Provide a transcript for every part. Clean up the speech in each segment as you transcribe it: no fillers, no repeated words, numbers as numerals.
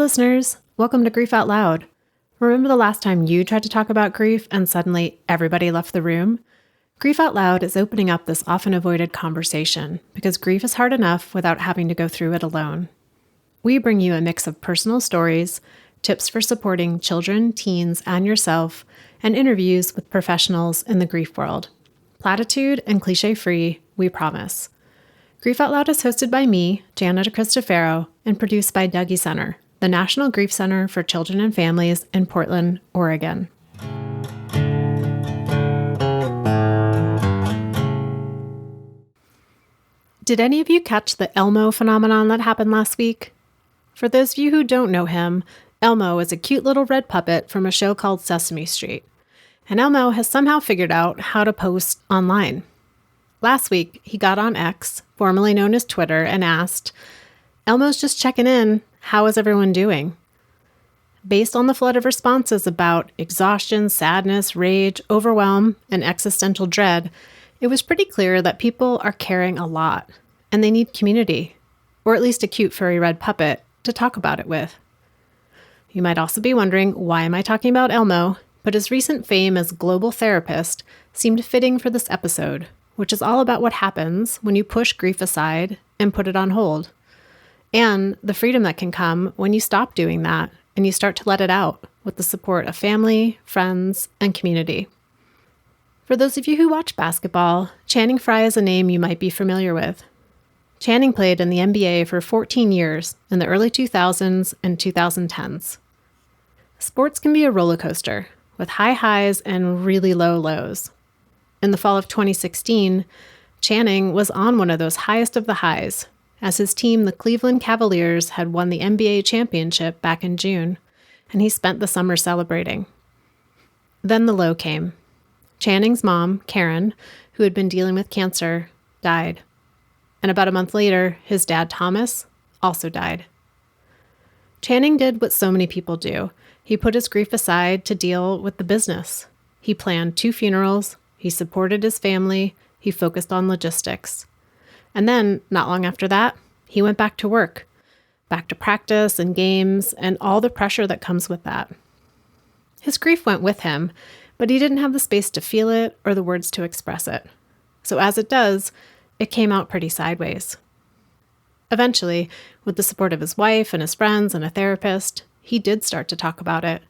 listeners. Welcome to Grief Out Loud. Remember the last time you tried to talk about grief and suddenly everybody left the room? Grief Out Loud is opening up this often avoided conversation because grief is hard enough without having to go through it alone. We bring you a mix of personal stories, tips for supporting children, teens, and yourself, and interviews with professionals in the grief world. Platitude and cliche-free, we promise. Grief Out Loud is hosted by me, Jana Cristofero, and produced by Dougie Center, the National Grief Center for Children and Families in Portland, Oregon. Did any of you catch the Elmo phenomenon that happened last week? For those of you who don't know him, Elmo is a cute little red puppet from a show called Sesame Street. And Elmo has somehow figured out how to post online. Last week, he got on X, formerly known as Twitter, and asked, "Elmo's just checking in. How is everyone doing?" Based on the flood of responses about exhaustion, sadness, rage, overwhelm, and existential dread, it was pretty clear that people are caring a lot, and they need community, or at least a cute furry red puppet to talk about it with. You might also be wondering, why am I talking about Elmo? But his recent fame as global therapist seemed fitting for this episode, which is all about what happens when you push grief aside and put it on hold, and the freedom that can come when you stop doing that and you start to let it out with the support of family, friends, and community. For those of you who watch basketball, Channing Frye is a name you might be familiar with. Channing played in the NBA for 14 years in the early 2000s and 2010s. Sports can be a roller coaster with high highs and really low lows. In the fall of 2016, Channing was on one of those highest of the highs, as his team, the Cleveland Cavaliers, had won the NBA championship back in June, and he spent the summer celebrating. Then the low came. Channing's mom, Karen, who had been dealing with cancer, died. And about a month later, his dad, Thomas, also died. Channing did what so many people do. He put his grief aside to deal with the business. He planned 2 funerals. He supported his family, he focused on logistics. And then, not long after that, he went back to work, back to practice and games and all the pressure that comes with that. His grief went with him, but he didn't have the space to feel it or the words to express it. So as it does, it came out pretty sideways. Eventually, with the support of his wife and his friends and a therapist, he did start to talk about it.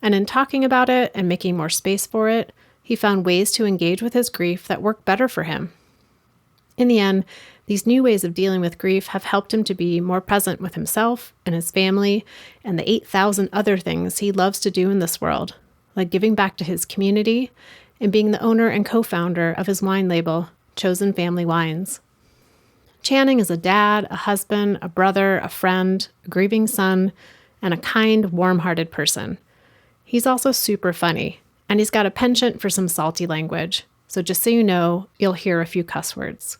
And in talking about it and making more space for it, he found ways to engage with his grief that work better for him. In the end, these new ways of dealing with grief have helped him to be more present with himself and his family and the 8,000 other things he loves to do in this world, like giving back to his community and being the owner and co-founder of his wine label, Chosen Family Wines. Channing is a dad, a husband, a brother, a friend, a grieving son, and a kind, warm-hearted person. He's also super funny. And he's got a penchant for some salty language. So just so you know, you'll hear a few cuss words.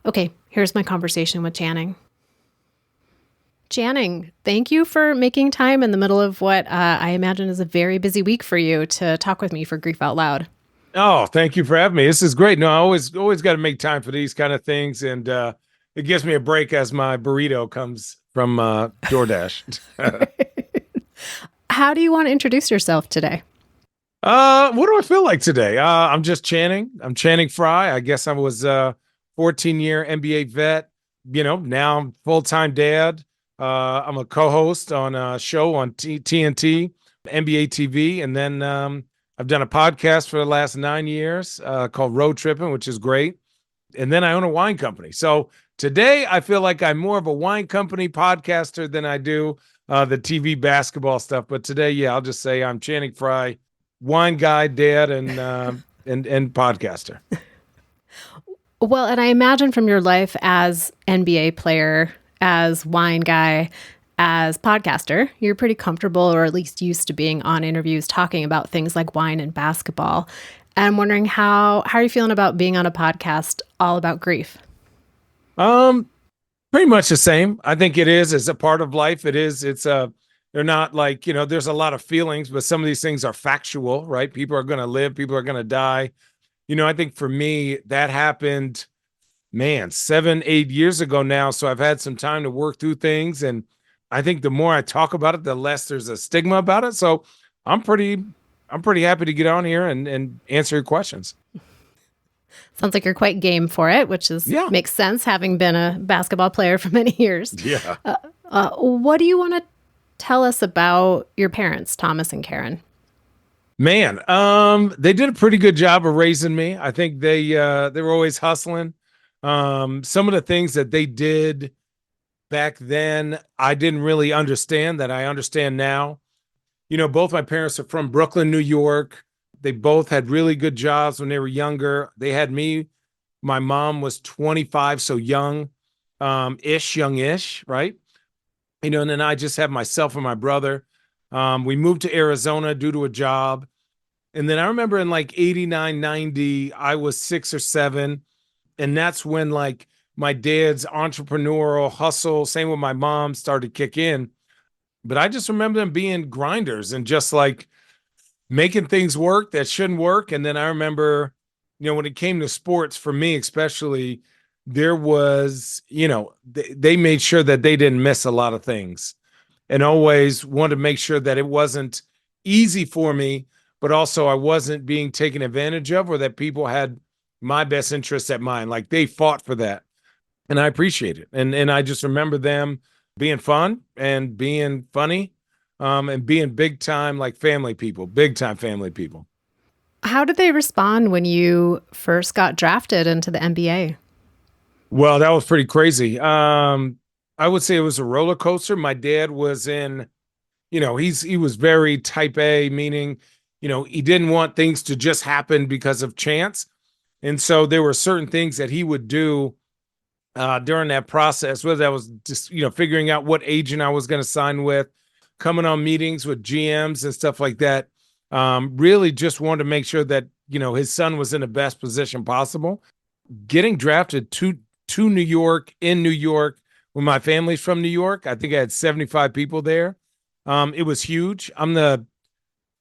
Okay, here's my conversation with Channing. Channing, thank you for making time in the middle of what I imagine is a very busy week for you to talk with me for Grief Out Loud. Oh, thank you for having me. This is great. No, I always got to make time for these kind of things. And it gives me a break as my burrito comes from DoorDash. How do you want to introduce yourself today? What do I feel like today? I'm just Channing. I'm Channing Frye. I guess I was a 14-year NBA vet. Now I'm full-time dad. I'm a co-host on a show on TNT, NBA TV. And then I've done a podcast for the last 9 years called Road Tripping, which is great. And then I own a wine company. So today I feel like I'm more of a wine company podcaster than I do the TV basketball stuff. But today, yeah, I'll just say I'm Channing Frye, wine guy, dad, and podcaster. Well, and I imagine from your life as NBA player, as wine guy, as podcaster, you're pretty comfortable, or at least used to being on interviews talking about things like wine and basketball. And I'm wondering how are you feeling about being on a podcast all about grief? Pretty much the same. I think it is as a part of life. They're not like, there's a lot of feelings, but some of these things are factual, right? People are going to live, people are going to die. I think for me, that happened, 7, 8 years ago now. So I've had some time to work through things. And I think the more I talk about it, the less there's a stigma about it. So I'm pretty, I'm pretty happy to get on here and answer your questions. Sounds like you're quite game for it, which is Yeah. makes sense having been a basketball player for many years. Yeah. What do you want to tell us about your parents, Thomas and Karen? Man, they did a pretty good job of raising me. I think they were always hustling. Some of the things that they did back then, I didn't really understand that I understand now. Both my parents are from Brooklyn, New York. They both had really good jobs when they were younger. They had me. My mom was 25, so youngish, right? And then I just had myself and my brother. We moved to Arizona due to a job. And then I remember in like 89, 90, I was 6 or 7. And that's when like my dad's entrepreneurial hustle, same with my mom, started to kick in. But I just remember them being grinders and just like making things work that shouldn't work. And then I remember, when it came to sports, for me especially, there was, they made sure that they didn't miss a lot of things and always wanted to make sure that it wasn't easy for me, but also I wasn't being taken advantage of or that people had my best interests at mind. Like they fought for that. And I appreciate it. And I just remember them being fun and being funny, and being big time like family people, big time family people. How did they respond when you first got drafted into the NBA? Well, that was pretty crazy. I would say it was a roller coaster. My dad was in, he was very type A, meaning, he didn't want things to just happen because of chance. And so there were certain things that he would do during that process, whether that was just, figuring out what agent I was going to sign with, coming on meetings with GMs and stuff like that. Really just wanted to make sure that, his son was in the best position possible. Getting drafted to New York in New York when my family's from New York, I think I had 75 people there. It was huge. I'm the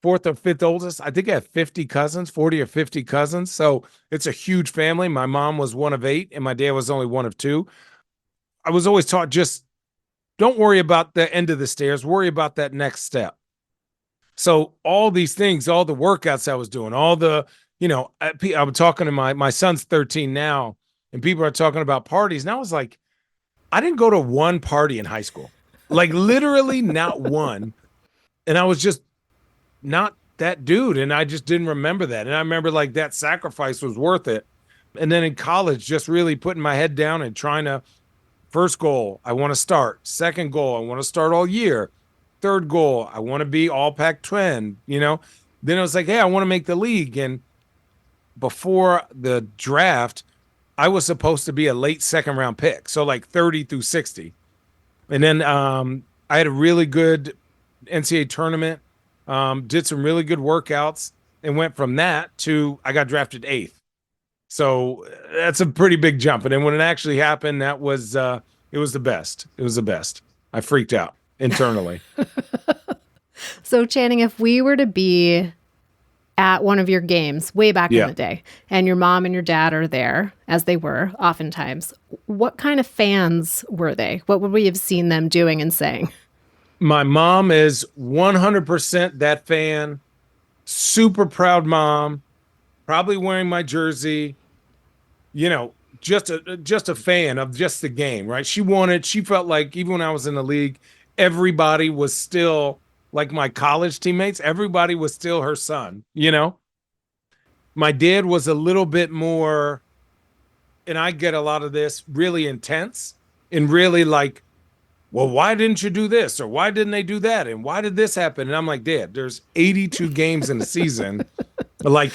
fourth or fifth oldest. I think I have 50 cousins, 40 or 50 cousins. So it's a huge family. My mom was one of 8 and my dad was only one of 2. I was always taught just don't worry about the end of the stairs, worry about that next step. So all these things, all the workouts I was doing, all the, I'm talking to my son's 13 now, and people are talking about parties. And I was like, I didn't go to one party in high school, like literally not one. And I was just not that dude. And I just didn't remember that. And I remember like that sacrifice was worth it. And then in college, just really putting my head down and trying to, first goal, I want to start. Second goal, I want to start all year. Third goal, I want to be all Pac 12, Then I was like, hey, I want to make the league. And before the draft, I was supposed to be a late second round pick. So like 30 through 60. And then I had a really good NCAA tournament, did some really good workouts, and went from that to I got drafted 8th. So that's a pretty big jump. And then when it actually happened, it was the best. It was the best. I freaked out internally. So, Channing, if we were to be at one of your games way back in Yeah. the day and your mom and your dad are there, as they were oftentimes, what kind of fans were they? What would we have seen them doing and saying? My mom is 100% that fan. Super proud mom. Probably wearing my jersey. Just a fan of just the game, right? She felt like even when I was in the league, everybody was still like my college teammates, everybody was still her son. My dad was a little bit more, and I get a lot of this, really intense and really like, well, why didn't you do this? Or why didn't they do that? And why did this happen? And I'm like, Dad, there's 82 games in the season. Like,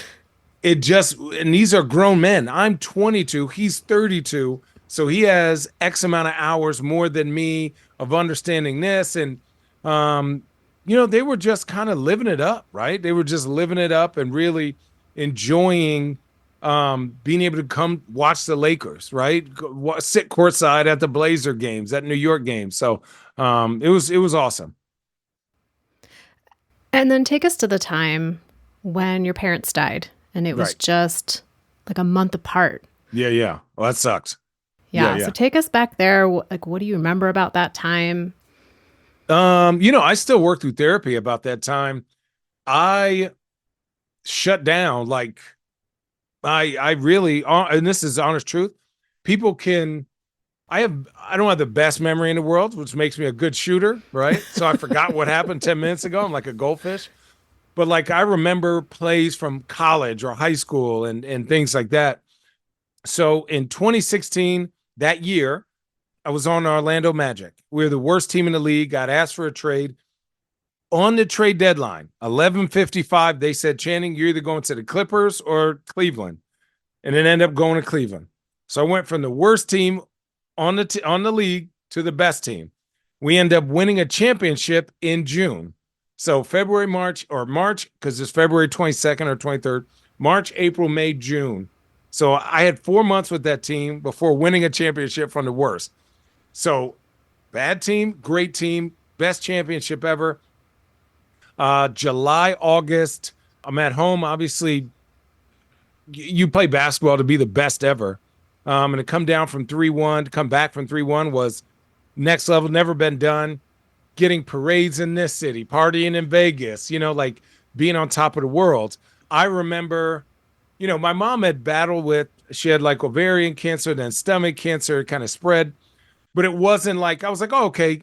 and these are grown men. I'm 22, he's 32. So he has X amount of hours more than me of understanding this. And, they were just kind of living it up, right? They were just living it up and really enjoying being able to come watch the Lakers, right? Sit courtside at the Blazer games, at New York games. So it was awesome. And then take us to the time when your parents died and it was Right. just like a month apart. Yeah, yeah. Well, that sucks. Yeah. Yeah. So take us back there. Like, what do you remember about that time? I still work through therapy about that time. I shut down. Like I really, and this is honest truth. People can. I don't have the best memory in the world, which makes me a good shooter, right? So I forgot what happened 10 minutes ago. I'm like a goldfish. But like I remember plays from college or high school and things like that. So in 2016, that year, I was on Orlando Magic. We were the worst team in the league. Got asked for a trade on the trade deadline. 11:55, they said, Channing, you're either going to the Clippers or Cleveland, and it ended up going to Cleveland. So I went from the worst team on the league to the best team. We end up winning a championship in June. So February, March, because it's February 22nd or 23rd, March, April, May, June. So I had 4 months with that team before winning a championship from the worst. So bad team, great team, best championship ever. July, August, I'm at home. Obviously, you play basketball to be the best ever. And to come down from 3-1, to come back from 3-1 was next level, never been done. Getting parades in this city, partying in Vegas, like being on top of the world. I remember, my mom had battled with, she had like ovarian cancer, then stomach cancer, kind of spread, but it wasn't like, I was like, oh, okay,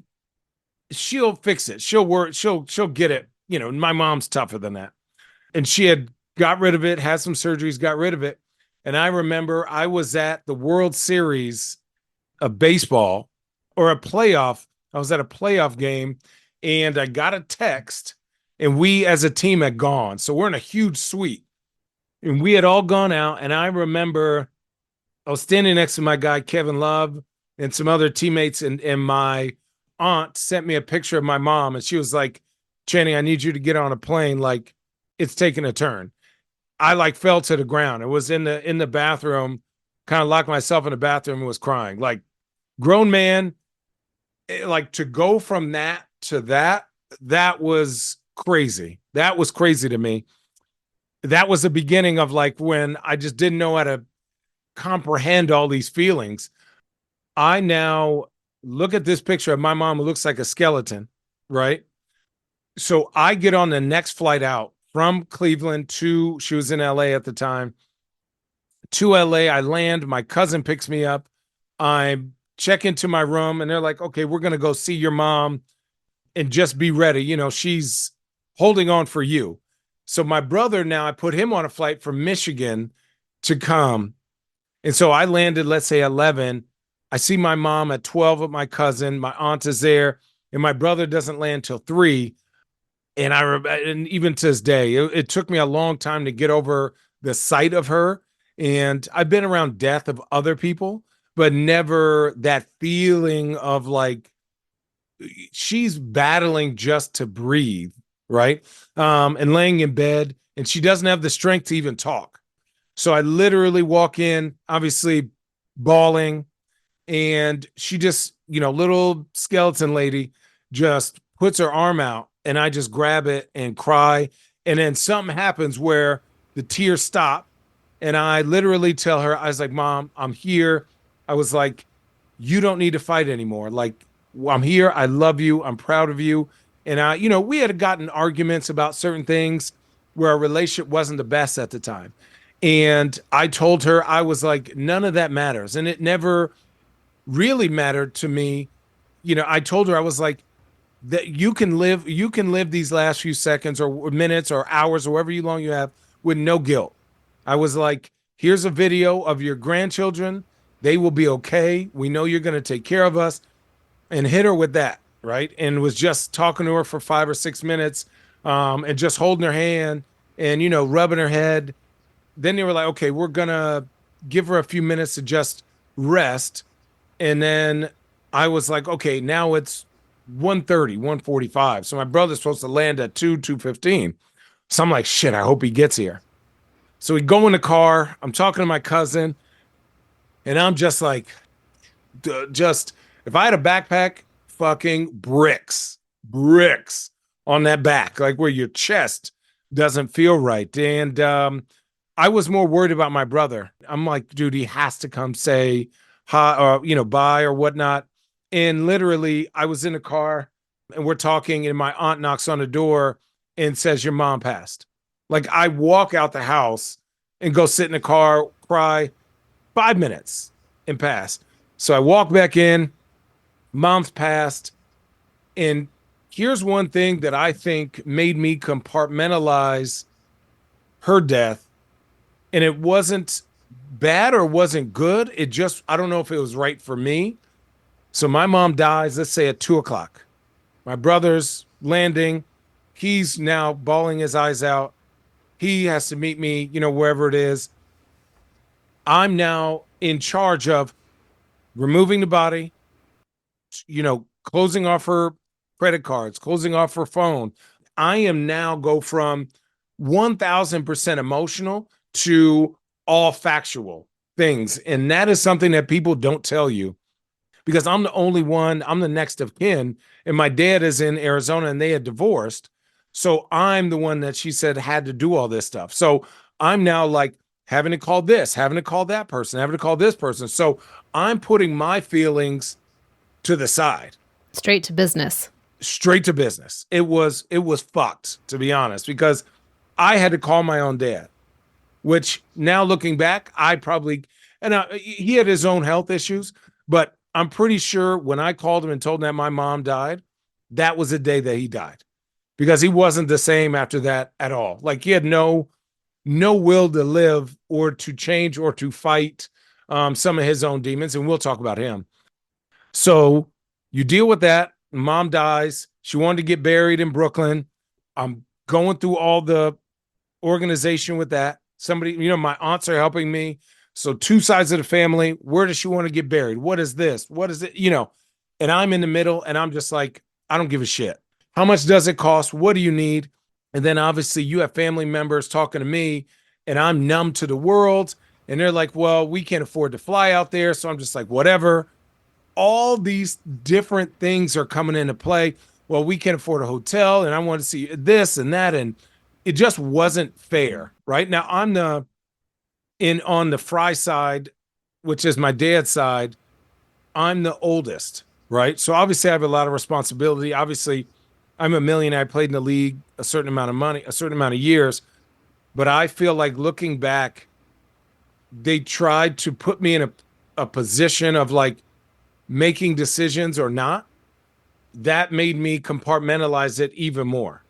she'll fix it. She'll work, she'll get it. My mom's tougher than that. And she had got rid of it, had some surgeries, got rid of it. And I remember I was at the World Series of baseball or a playoff. I was at a playoff game and I got a text, and we as a team had gone. So we're in a huge suite and we had all gone out. And I remember I was standing next to my guy, Kevin Love, and some other teammates. And my aunt sent me a picture of my mom, and she was like, Channing, I need you to get on a plane. Like, it's taking a turn. I like fell to the ground. It was in the bathroom, kind of locked myself in the bathroom and was crying. Like, grown man, like to go from that to that was crazy. That was crazy to me. That was the beginning of like when I just didn't know how to comprehend all these feelings. I now look at this picture of my mom who looks like a skeleton, right? So I get on the next flight out from Cleveland to, she was in LA at the time, to LA. I land, my cousin picks me up. I check into my room and they're like, okay, we're going to go see your mom and just be ready. She's holding on for you. So my brother, now I put him on a flight from Michigan to come. And so I landed, let's say 11. I see my mom at 12 with my cousin. My aunt is there, and my brother doesn't land till 3. And even to this day, it took me a long time to get over the sight of her. And I've been around death of other people, but never that feeling of like she's battling just to breathe, right? And laying in bed, and she doesn't have the strength to even talk. So I literally walk in, obviously bawling, and she just, little skeleton lady just puts her arm out, and I just grab it and cry. And then something happens where the tears stop, and I literally tell her, I was like, Mom, I'm here. I was like, you don't need to fight anymore. Like, I'm here. I love you. I'm proud of you. And we had gotten arguments about certain things where our relationship wasn't the best at the time. And I told her, I was like, none of that matters. And it never really mattered to me. I told her, I was like, that you can live these last few seconds or minutes or hours or however long you have with no guilt. I was like, here's a video of your grandchildren. They will be okay. We know you're going to take care of us, and hit her with that, right? And was just talking to her for 5 or 6 minutes, and just holding her hand and, rubbing her head. Then they were like, okay, we're going to give her a few minutes to just rest. And then I was like, okay, now it's 1:30, 1:45. So my brother's supposed to land at 2:15. So I'm like, shit, I hope he gets here. So we go in the car. I'm talking to my cousin, and I'm just like, just if I had a backpack, fucking bricks on that back, like where your chest doesn't feel right. And I was more worried about my brother. I'm like, dude, he has to come say hi or bye or whatnot. And literally, I was in a car. and we're talking, and my aunt knocks on the door and says, "Your mom passed." Like, I walk out the house and go sit in the car, cry 5 minutes and pass. So I walk back in, mom's passed. And here's one thing that I think made me compartmentalize her death. And it wasn't bad or wasn't good. It just, I don't know if it was right for me. So my mom dies, let's say at 2 o'clock. My brother's landing. He's now bawling his eyes out. He has to meet me, wherever it is. I'm now in charge of removing the body, closing off her credit cards, closing off her phone. I am now go from 1000% emotional to all factual things. And that is something that people don't tell you, because I'm the only one, I'm the next of kin. And my dad is in Arizona and they had divorced. So I'm the one that she said had to do all this stuff. So I'm now like having to call this, having to call that person, having to call this person. So I'm putting my feelings to the side, Straight to business. straight to business. It was fucked, to be honest, because I had to call my own dad, which now looking back, I probably, and he had his own health issues, but I'm pretty sure when I called him and told him that my mom died, that was the day that he died, because he wasn't the same after that at all. Like, he had no will to live or to change or to fight some of his own demons, and we'll talk about him. So you deal with that. Mom dies. She wanted to get buried in Brooklyn. I'm going through all the organization with that. Somebody, my aunts are helping me. So two sides of the family. Where does she want to get buried? What is this? What is it? And I'm in the middle, and I'm just like, I don't give a shit. How much does it cost? What do you need? And then obviously you have family members talking to me, and I'm numb to the world. And they're like, well, we can't afford to fly out there. So I'm just like, whatever. All these different things are coming into play. Well, we can't afford a hotel, and I want to see this and that. And it just wasn't fair. Right now, I'm on the Frye side, which is my dad's side. I'm the oldest, right? So obviously I have a lot of responsibility. Obviously, I'm a millionaire. I played in the league a certain amount of money, a certain amount of years. But I feel like looking back, they tried to put me in a position of like making decisions or not. That made me compartmentalize it even more.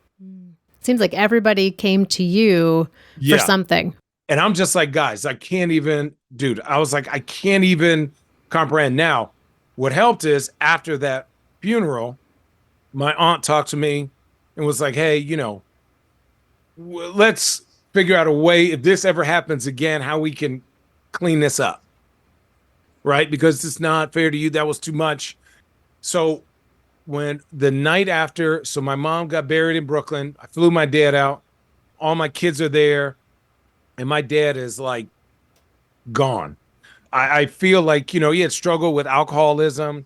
Seems like everybody came to you for Yeah. something. And I'm just like, guys, I can't even, dude, I was like, I can't even comprehend. Now, what helped is after that funeral, my aunt talked to me and was like, hey, let's figure out a way, if this ever happens again, how we can clean this up. Right. Because it's not fair to you. That was too much. So when the night after, so my mom got buried in Brooklyn, I flew my dad out. All my kids are there, and my dad is like gone. I feel like, he had struggled with alcoholism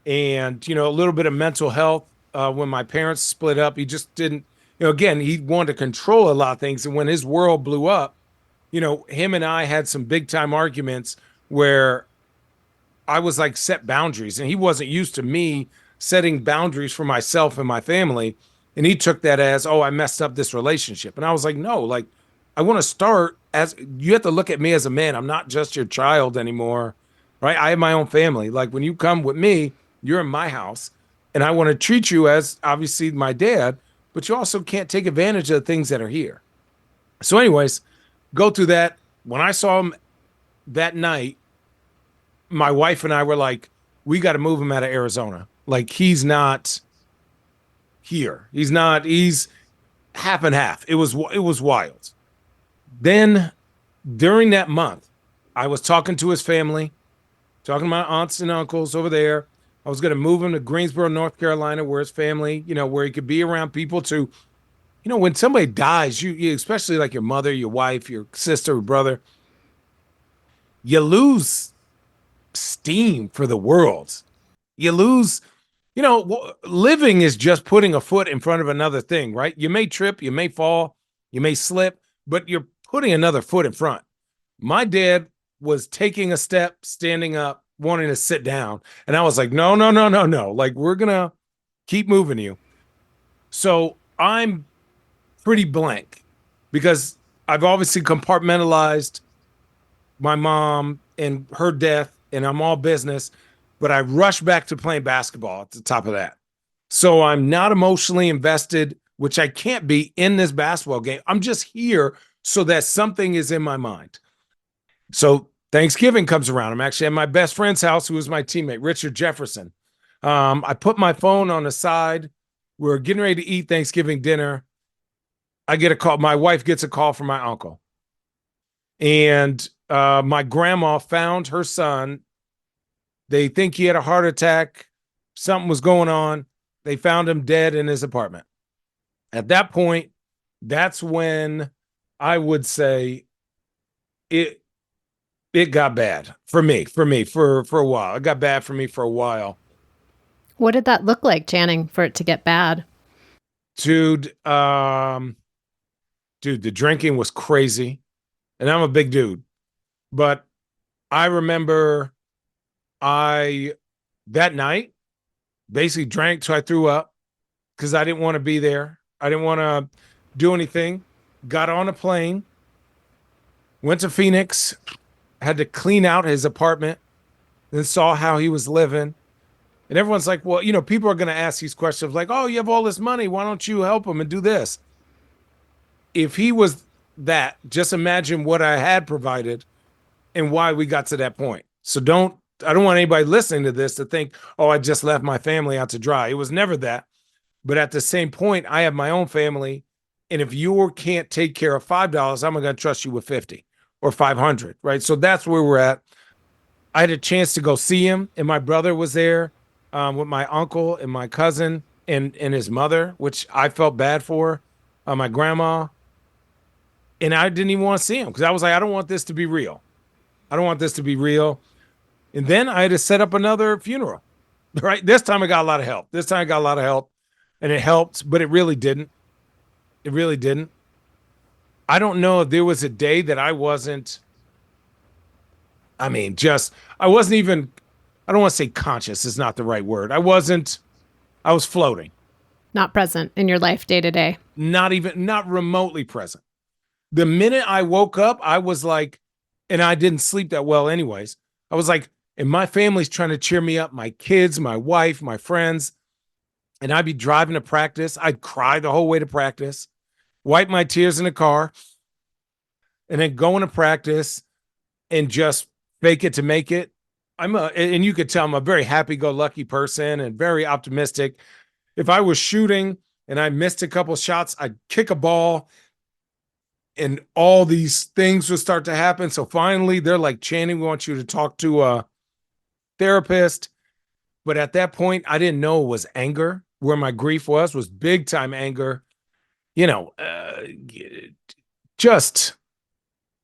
and, a little bit of mental health. When my parents split up, he just didn't, again, he wanted to control a lot of things. And when his world blew up, him and I had some big time arguments where I was like set boundaries, and he wasn't used to me setting boundaries for myself and my family. And he took that as, oh, I messed up this relationship. And I was like, no, like, I want to start as, you have to look at me as a man. I'm not just your child anymore. Right. I have my own family. Like, when you come with me, you're in my house, and I want to treat you as obviously my dad, but you also can't take advantage of the things that are here. So, anyways, go through that. When I saw him that night, my wife and I were like, we got to move him out of Arizona. Like, he's not here. He's half and half. It was wild. Then during that month, I was talking to his family, talking to my aunts and uncles over there. I was going to move him to Greensboro, North Carolina, where his family, where he could be around people to, when somebody dies, you especially like your mother, your wife, your sister, or brother, you lose steam for the world. You lose, living is just putting a foot in front of another thing, right? You may trip, you may fall, you may slip, but you're putting another foot in front. My dad was taking a step, standing up, wanting to sit down. And I was like, no, no, no, no, no. Like, we're going to keep moving you. So I'm pretty blank because I've obviously compartmentalized my mom and her death, and I'm all business, but I rush back to playing basketball at the top of that. So I'm not emotionally invested, which I can't be in this basketball game. I'm just here so that something is in my mind. So Thanksgiving comes around. I'm actually at my best friend's house, who was my teammate, Richard Jefferson. I put my phone on the side. We're getting ready to eat Thanksgiving dinner. I get a call. My wife gets a call from my uncle. And my grandma found her son. They think he had a heart attack. Something was going on. They found him dead in his apartment. At that point, that's when I would say it it got bad for a while. It got bad for me for a while. What did that look like, Channing, for it to get bad? Dude, dude, the drinking was crazy. And I'm a big dude. But I remember I that night basically drank till I threw up because I didn't want to be there. I didn't want to do anything. Got on a plane, went to Phoenix, had to clean out his apartment, then saw how he was living. And everyone's like, well, people are going to ask these questions like, oh, you have all this money. Why don't you help him and do this? If he was that, just imagine what I had provided and why we got to that point. So I don't want anybody listening to this to think, oh, I just left my family out to dry. It was never that. But at the same point, I have my own family. And if you can't take care of $5, I'm going to trust you with 50 or 500, right? So that's where we're at. I had a chance to go see him, and my brother was there with my uncle and my cousin and his mother, which I felt bad for, my grandma. And I didn't even want to see him because I was like, I don't want this to be real. I don't want this to be real. And then I had to set up another funeral, right? This time I got a lot of help. This time I got a lot of help, and it helped, but it really didn't. It really didn't. I don't know if there was a day that I wasn't, I wasn't even, I don't want to say conscious is not the right word. I was floating, Not present in your life day to day. not remotely present. The minute I woke up, I was like, and I didn't sleep that well anyways. I was like, and my family's trying to cheer me up, my kids, my wife, my friends. And I'd be driving to practice. I'd cry the whole way to practice, wipe my tears in the car, and then go into practice and just fake it to make it. And you could tell I'm a very happy-go-lucky person and very optimistic. If I was shooting and I missed a couple shots, I'd kick a ball and all these things would start to happen. So finally, they're like, Channing, we want you to talk to a therapist. But at that point, I didn't know it was anger. Where my grief was big time anger. You know, just,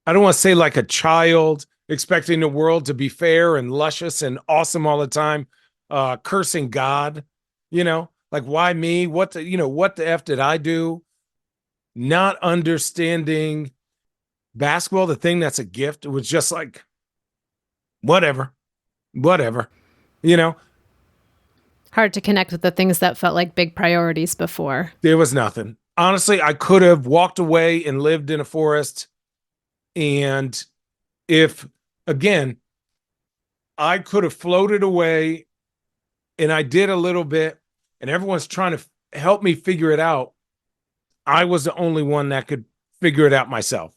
I don't want to say like a child expecting the world to be fair and luscious and awesome all the time, cursing God, like why me? What the F did I do? Not understanding basketball, the thing that's a gift. It was just like, whatever, whatever, you know, Hard to connect with the things that felt like big priorities before. there was nothing. Honestly, I could have walked away and lived in a forest. And if, again, I could have floated away and I did a little bit, and everyone's trying to help me figure it out. I was the only one that could figure it out myself.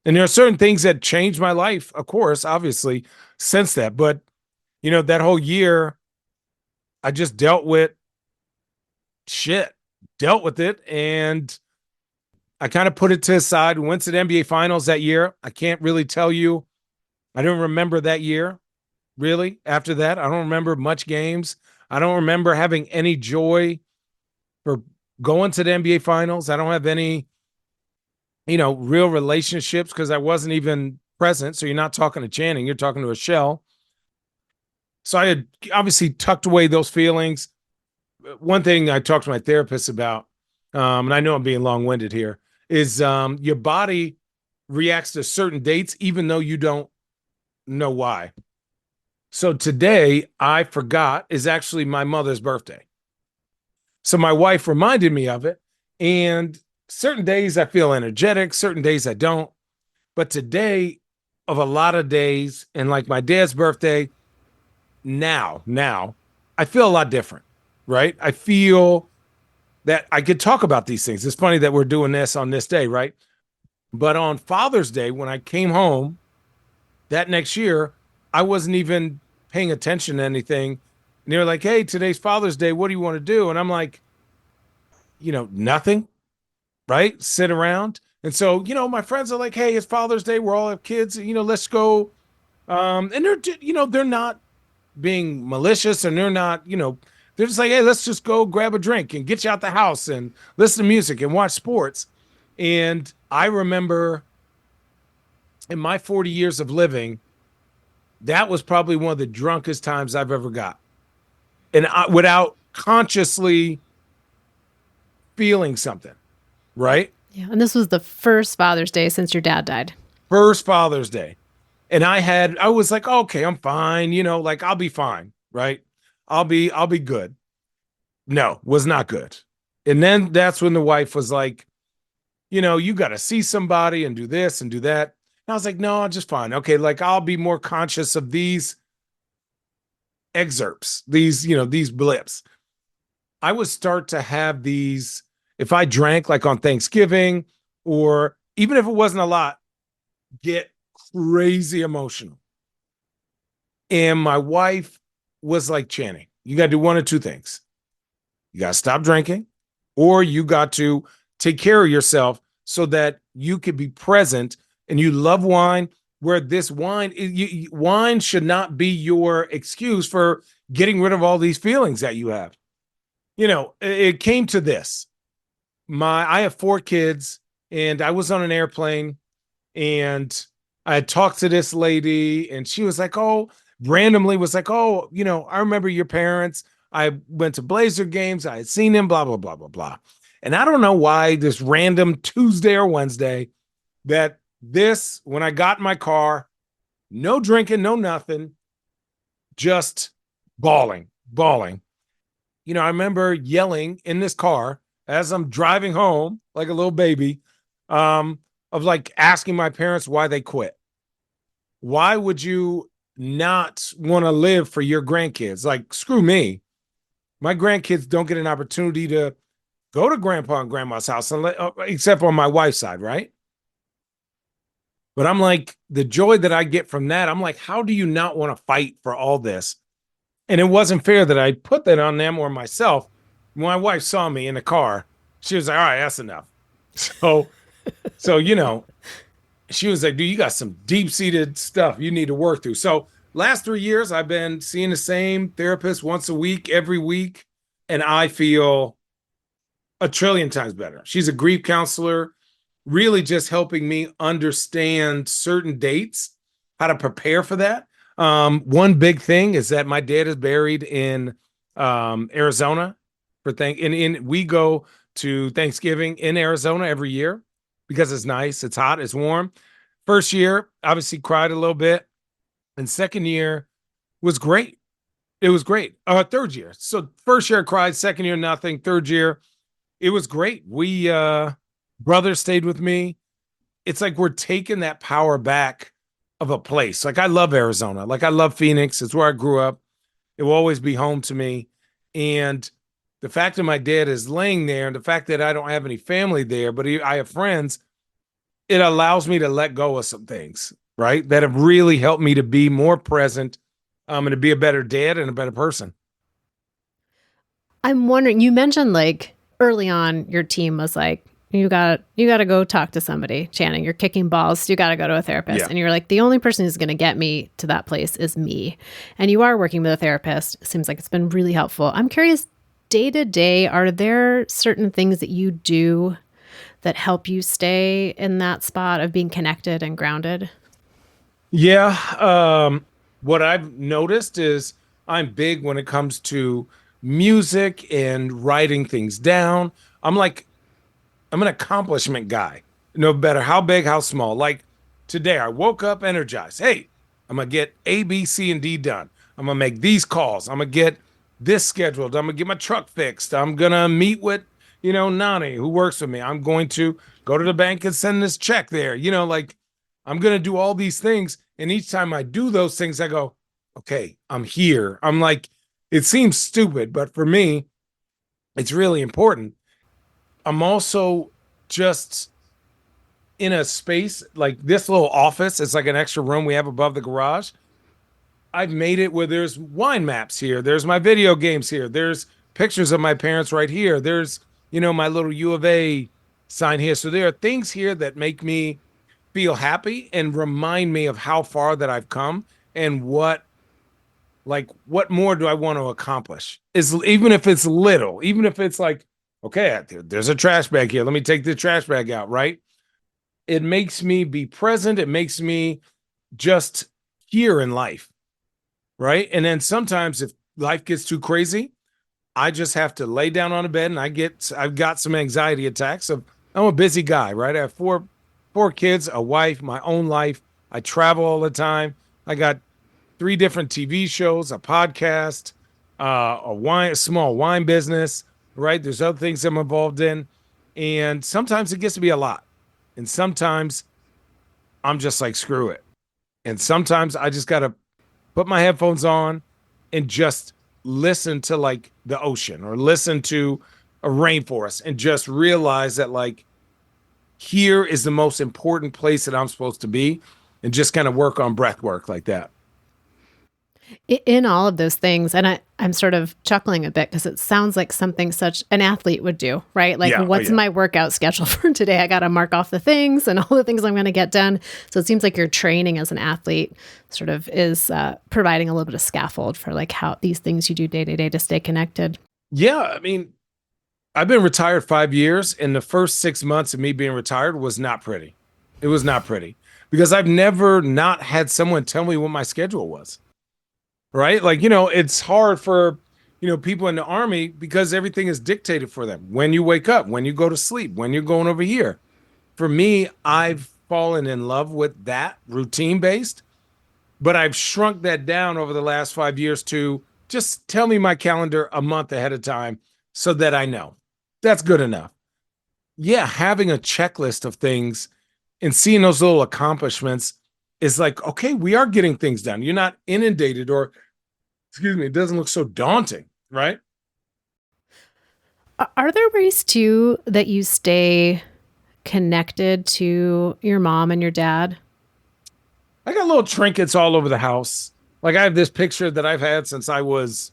And there are certain things that changed my life, of course, obviously, since that. But, that whole year, I just dealt with shit, dealt with it. And I kind of put it to the side. We went to the NBA finals that year. I can't really tell you. I don't remember that year, really. After that, I don't remember much games. I don't remember having any joy for going to the NBA finals. I don't have any, real relationships because I wasn't even present. So you're not talking to Channing, you're talking to a shell. So I had obviously tucked away those feelings. One thing I talked to my therapist about, and I know I'm being long-winded here, is your body reacts to certain dates, even though you don't know why. So today, I forgot, is actually my mother's birthday. So my wife reminded me of it. And certain days I feel energetic, certain days I don't. But today, of a lot of days, and like my dad's birthday, now, I feel a lot different, right? I feel that I could talk about these things. It's funny that we're doing this on this day, right? But on Father's Day, when I came home that next year, I wasn't even paying attention to anything. And they were like, hey, today's Father's Day. What do you want to do? And I'm like, nothing, right? Sit around. And so, my friends are like, hey, it's Father's Day. We're all have kids. Let's go. And they're not being malicious and they're not, they're just like, hey, let's just go grab a drink and get you out the house and listen to music and watch sports. And I remember in my 40 years of living, that was probably one of the drunkest times I've ever got. And without consciously feeling something, right? Yeah. And this was the first Father's Day since your dad died. First Father's Day. And I was like, okay, I'm fine, like I'll be fine, right? I'll be good. No, was not good. And then that's when the wife was like, you got to see somebody and do this and do that. And I was like, no, I'm just fine. Okay, like I'll be more conscious of these excerpts, these blips. I would start to have these if I drank like on Thanksgiving or even if it wasn't a lot, get crazy emotional. And my wife was like, Channing, you got to do one of two things. You got to stop drinking or you got to take care of yourself so that you could be present and you love wine where this wine should not be your excuse for getting rid of all these feelings that you have. It came to this. I have 4 kids and I was on an airplane and I had talked to this lady and she was like, oh, randomly was like, oh, I remember your parents. I went to Blazer games. I had seen them, blah, blah, blah, blah, blah. And I don't know why this random Tuesday or Wednesday when I got in my car, no drinking, no nothing, just bawling. I remember yelling in this car as I'm driving home like a little baby, of like asking my parents why they quit. Why would you not want to live for your grandkids? Like, screw me. My grandkids don't get an opportunity to go to grandpa and grandma's house except on my wife's side, right? But I'm like, the joy that I get from that, I'm like, how do you not want to fight for all this? And it wasn't fair that I put that on them or myself. When my wife saw me in the car, she was like, all right, that's enough. So, she was like, dude, you got some deep-seated stuff you need to work through. So last 3 years, I've been seeing the same therapist once a week, every week. And I feel a trillion times better. She's a grief counselor, really just helping me understand certain dates, how to prepare for that. One big thing is that my dad is buried in Arizona and we go to Thanksgiving in Arizona every year because it's nice, it's hot, it's warm. First year, obviously cried a little bit, and second year was great. It was great. Third year. So first year I cried, second year nothing, third year it was great. We brothers stayed with me. It's like we're taking that power back of a place. Like I love Arizona. Like I love Phoenix. It's where I grew up. It will always be home to me. And the fact that my dad is laying there and the fact that I don't have any family there, but I have friends, it allows me to let go of some things, right? That have really helped me to be more present and to be a better dad and a better person. I'm wondering, you mentioned like early on your team was like, you got to go talk to somebody. Channing, you're kicking balls. You got to go to a therapist. Yeah. And you're like, the only person who's going to get me to that place is me. And you are working with a therapist. It seems like it's been really helpful. I'm curious, day to day, are there certain things that you do that help you stay in that spot of being connected and grounded? Yeah. What I've noticed is I'm big when it comes to music and writing things down. I'm an accomplishment guy. No matter how big, how small. Like today, I woke up energized. Hey, I'm gonna get A, B, C, and D done. I'm gonna make these calls. I'm gonna get this scheduled. I'm gonna get my truck fixed. I'm gonna meet with, Nani, who works with me. I'm going to go to the bank and send this check there. Like I'm gonna do all these things. And each time I do those things, I go, okay, I'm here. I'm like, it seems stupid, but for me, it's really important. I'm also just in a space like this little office. It's like an extra room we have above the garage. I've made it where there's wine maps here. There's my video games here. There's pictures of my parents right here. There's, my little U of A sign here. So there are things here that make me feel happy and remind me of how far that I've come and what more do I want to accomplish? Is even if it's little, even if it's like, okay, there's a trash bag here. Let me take the trash bag out, right? It makes me be present. It makes me just here in life, right? And then sometimes if life gets too crazy, I just have to lay down on a bed and I've got some anxiety attacks of I'm a busy guy, right? I have four kids, a wife, my own life. I travel all the time. I got three different TV shows, a podcast, a small wine business, right? There's other things I'm involved in. And sometimes it gets to be a lot. And sometimes I'm just like, screw it. And sometimes I just got to put my headphones on and just listen to like the ocean or listen to a rainforest and just realize that like here is the most important place that I'm supposed to be and just kind of work on breath work like that. In all of those things, and I'm sort of chuckling a bit because it sounds like something such an athlete would do, right? Like, Yeah. Oh, what's yeah. my workout schedule for today? I got to mark off the things and all the things I'm going to get done. So it seems like your training as an athlete sort of is providing a little bit of scaffold for like how these things you do day to day to stay connected. Yeah. I mean, I've been retired 5 years, and the first 6 months of me being retired was not pretty. It was not pretty because I've never not had someone tell me what my schedule was. Right? Like, it's hard for, people in the army because everything is dictated for them. When you wake up, when you go to sleep, when you're going over here. For me, I've fallen in love with that routine based, but I've shrunk that down over the last 5 years to just tell me my calendar a month ahead of time so that I know. That's good enough. Yeah, having a checklist of things and seeing those little accomplishments is like, okay, we are getting things done. You're not inundated or, excuse me, it doesn't look so daunting, right? Are there ways too that you stay connected to your mom and your dad? I got little trinkets all over the house. Like I have this picture that I've had since I was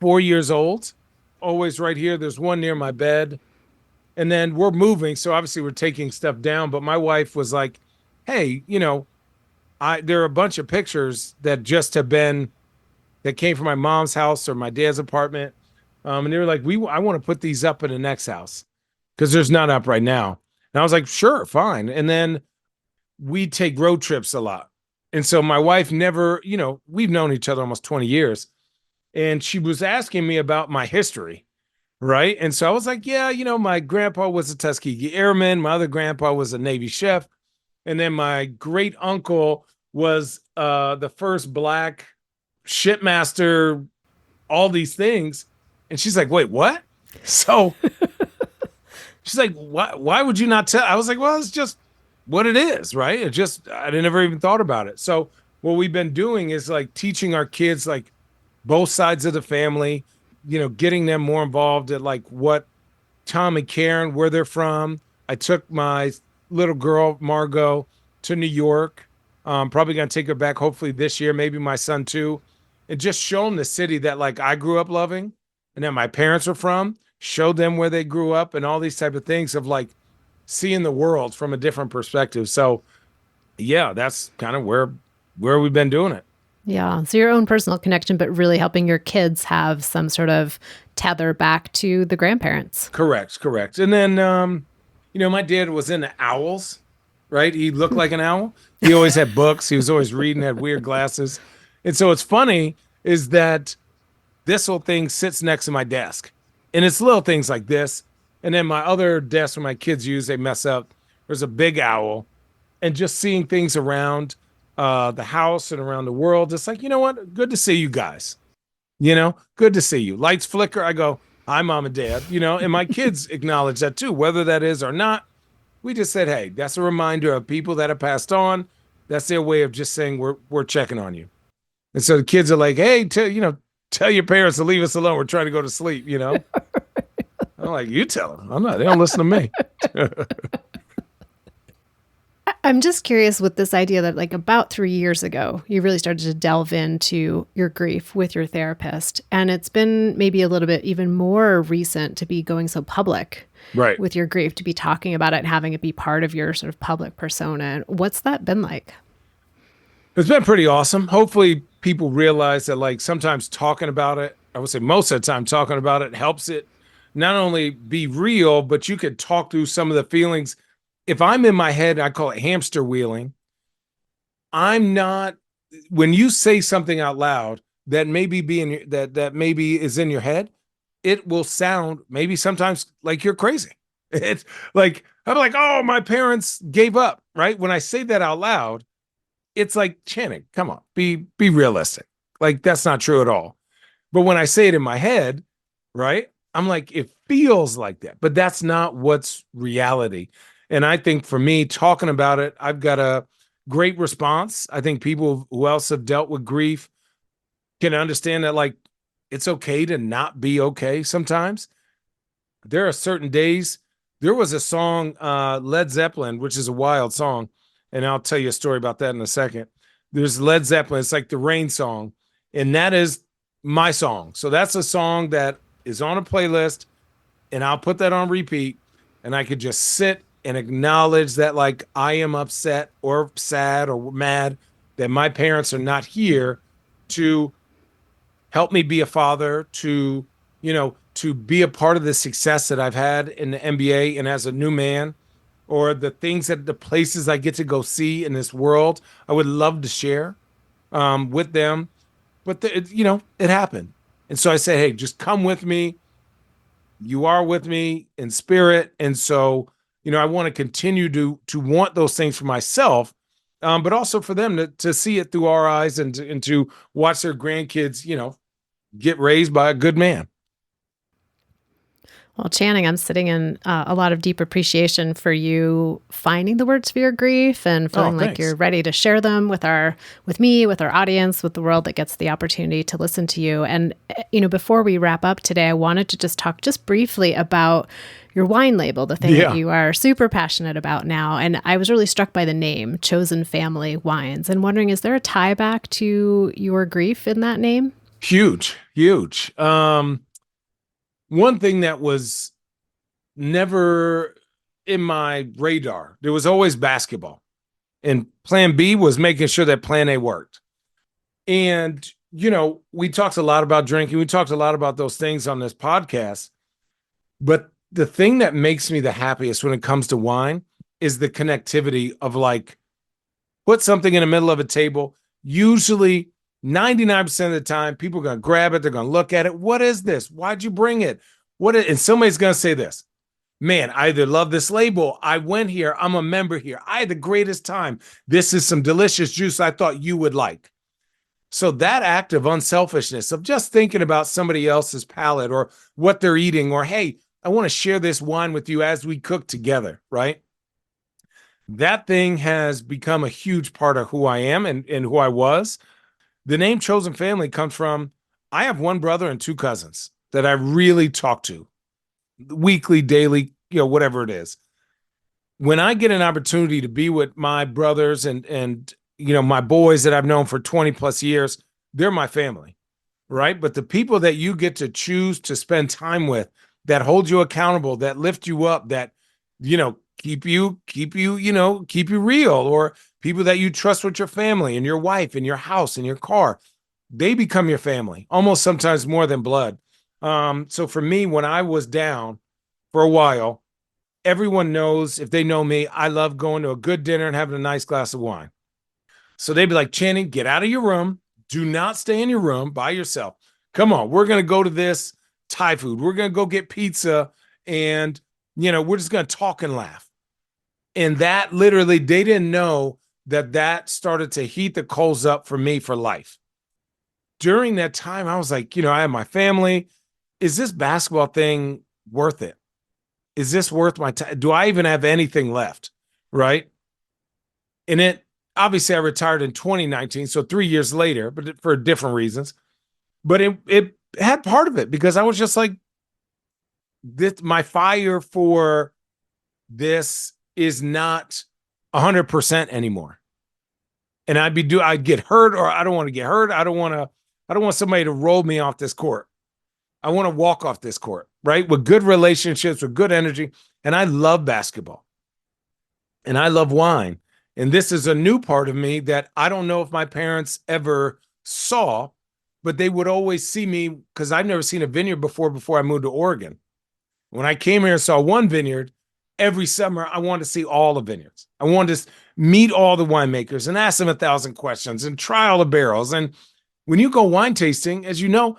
4 years old, always right here. There's one near my bed. And then we're moving. So obviously we're taking stuff down. But my wife was like, hey, there are a bunch of pictures that just have been that came from my mom's house or my dad's apartment. And they were like, I want to put these up in the next house because there's none up right now. And I was like, sure, fine. And then we take road trips a lot. And so my wife never, we've known each other almost 20 years. And she was asking me about my history. Right. And so I was like, yeah, my grandpa was a Tuskegee Airman. My other grandpa was a Navy chef. And then my great uncle was the first black shipmaster, all these things. And she's like, wait, what? So she's like, why would you not tell? I was like, well, it's just what it is, right? I never even thought about it. So what we've been doing is like teaching our kids like both sides of the family, getting them more involved at like what Tom and Karen, where they're from. I took my little girl, Margot, to New York. Probably going to take her back hopefully this year, maybe my son too, and just show them the city that like I grew up loving and that my parents are from, show them where they grew up and all these type of things of like seeing the world from a different perspective. So yeah, that's kind of where we've been doing it. Yeah. So your own personal connection, but really helping your kids have some sort of tether back to the grandparents. Correct. And then my dad was into owls, right? He looked like an owl. He always had books. He was always reading, had weird glasses. And so it's funny is that this whole thing sits next to my desk. And it's little things like this. And then my other desk where my kids use, they mess up. There's a big owl. And just seeing things around the house and around the world, it's like, you know what? Good to see you guys. Good to see you. Lights flicker. I go, hi, mom and dad, and my kids acknowledge that too, whether that is or not. We just said, hey, that's a reminder of people that have passed on. That's their way of just saying we're checking on you. And so the kids are like, hey, tell your parents to leave us alone. We're trying to go to sleep. I'm like, you tell them. I'm not, they don't listen to me. I'm just curious with this idea that, like, about 3 years ago, you really started to delve into your grief with your therapist. And it's been maybe a little bit even more recent to be going so public Right. with your grief, to be talking about it and having it be part of your sort of public persona. And what's that been like? It's been pretty awesome. Hopefully people realize that, like, sometimes talking about it, I would say most of the time talking about it helps it not only be real, but you could talk through some of the feelings. If I'm in my head, I call it hamster wheeling. I'm not, when you say something out loud that maybe that maybe is in your head, it will sound maybe sometimes like you're crazy. It's like I'm like, oh, my parents gave up, right? When I say that out loud, it's like, Channing, come on, be realistic. Like, that's not true at all. But when I say it in my head, right, I'm like, it feels like that, but that's not what's reality. And I think for me, talking about it, I've got a great response. I think people who else have dealt with grief can understand that, like, it's okay to not be okay sometimes. There are certain days. There was a song, Led Zeppelin, which is a wild song, and I'll tell you a story about that in a second. There's Led Zeppelin. It's like the Rain song, and that is my song. So that's a song that is on a playlist, and I'll put that on repeat, and I could just sit and acknowledge that, like, I am upset or sad or mad that my parents are not here to help me be a father, to be a part of the success that I've had in the NBA and as a new man, or the places I get to go see in this world. I would love to share with them, but it happened. And so I said, hey, just come with me. You are with me in spirit. And so, I want to continue to want those things for myself, but also for them to see it through our eyes, and to watch their grandkids, get raised by a good man. Well, Channing, I'm sitting in a lot of deep appreciation for you finding the words for your grief and Oh, feeling like you're thanks. ready to share them with me, with our audience, with the world that gets the opportunity to listen to you. And, before we wrap up today, I wanted to just talk just briefly about your wine label, the thing that Yeah. you are super passionate about now. And I was really struck by the name, Chosen Family Wines, and wondering, is there a tie back to your grief in that name? Huge, huge. One thing that was never in my radar, there was always basketball. And plan B was making sure that plan A worked. And, we talked a lot about drinking. We talked a lot about those things on this podcast. But the thing that makes me the happiest when it comes to wine is the connectivity of, like, put something in the middle of a table. Usually 99% of the time, people are going to grab it. They're going to look at it. What is this? Why'd you bring it? And somebody's going to say this, man, I either love this label. I went here. I'm a member here. I had the greatest time. This is some delicious juice I thought you would like. So that act of unselfishness, of just thinking about somebody else's palate or what they're eating, or, hey, I want to share this wine with you as we cook together, right? That thing has become a huge part of who I am, and who I was. The name Chosen Family comes from, I have one brother and two cousins that I really talk to weekly, daily, whatever it is. When I get an opportunity to be with my brothers and my boys that I've known for 20 plus years, they're my family, right? But the people that you get to choose to spend time with, that hold you accountable, that lift you up, that, keep you real, or people that you trust with your family and your wife and your house and your car, they become your family, almost sometimes more than blood. So for me, when I was down for a while, everyone knows, if they know me, I love going to a good dinner and having a nice glass of wine. So they'd be like, Channing, get out of your room. Do not stay in your room by yourself. Come on, we're going to go to this Thai food. We're going to go get pizza, and, we're just going to talk and laugh. And that literally, they didn't know that started to heat the coals up for me for life. during that time, I was like, I have my family. Is this basketball thing worth it? Is this worth my time? Do I even have anything left? Right. And obviously I retired in 2019. So 3 years later, but for different reasons. But it had part of it because I was just like, my fire for this is not 100% anymore. And I'd get hurt, or I don't want to get hurt. I don't want somebody to roll me off this court. I want to walk off this court, right? With good relationships, with good energy. And I love basketball and I love wine. And this is a new part of me that I don't know if my parents ever saw, but they would always see me because I've never seen a vineyard before I moved to Oregon. When I came here and saw one vineyard, every summer I wanted to see all the vineyards. I wanted to meet all the winemakers and ask them 1,000 questions and try all the barrels. And when you go wine tasting, as you know,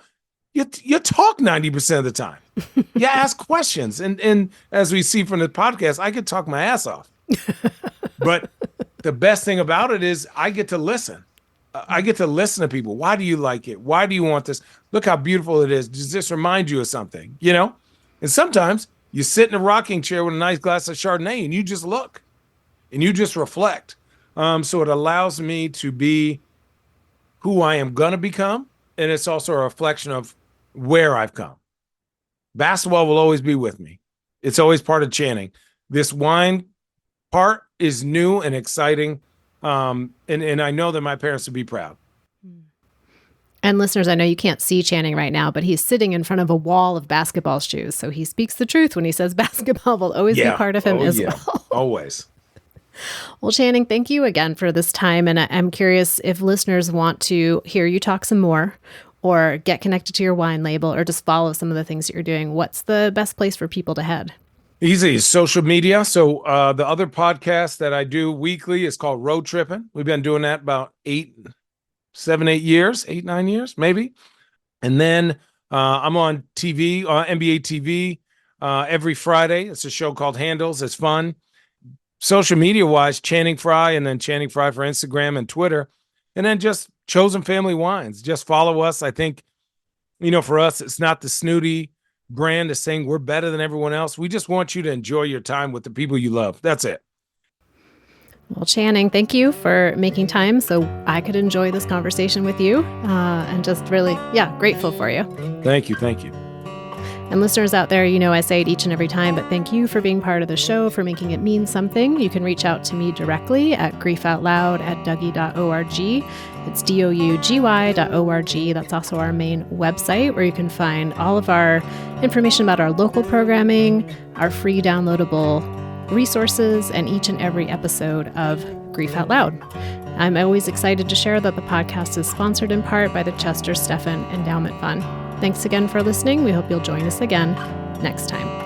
you talk 90% of the time. You ask questions. And as we see from the podcast, I could talk my ass off. But the best thing about it is I get to listen. I get to listen to people. Why do you like it? Why do you want this? Look how beautiful it is. Does this remind you of something? And sometimes you sit in a rocking chair with a nice glass of Chardonnay and you just look and you just reflect. So it allows me to be who I am going to become. And it's also a reflection of where I've come. Basketball will always be with me. It's always part of Channing. This wine part is new and exciting. And I know that my parents would be proud. And listeners, I know you can't see Channing right now, but he's sitting in front of a wall of basketball shoes. So he speaks the truth when he says basketball will always be part of him as well. Always. Well, Channing, thank you again for this time. And I'm curious if listeners want to hear you talk some more or get connected to your wine label or just follow some of the things that you're doing. What's the best place for people to head? Easy. Social media. So the other podcast that I do weekly is called Road Tripping. We've been doing that about 8, 9 years, maybe. And then I'm on TV, NBA TV every Friday. It's a show called Handles. It's fun. Social media wise, Channing Frye, and then Channing Frye for Instagram and Twitter. And then just Chosen Family Wines. Just follow us. I think, for us, it's not the snooty brand is saying we're better than everyone else. We just want you to enjoy your time with the people you love. That's it. Well, Channing, thank you for making time so I could enjoy this conversation with you and just really, grateful for you. Thank you. And listeners out there, I say it each and every time, but thank you for being part of the show, for making it mean something. You can reach out to me directly at griefoutloud@dougie.org. It's dougy.org. That's also our main website where you can find all of our information about our local programming, our free downloadable resources, and each and every episode of Grief Out Loud. I'm always excited to share that the podcast is sponsored in part by the Chester Stephan Endowment Fund. Thanks again for listening. We hope you'll join us again next time.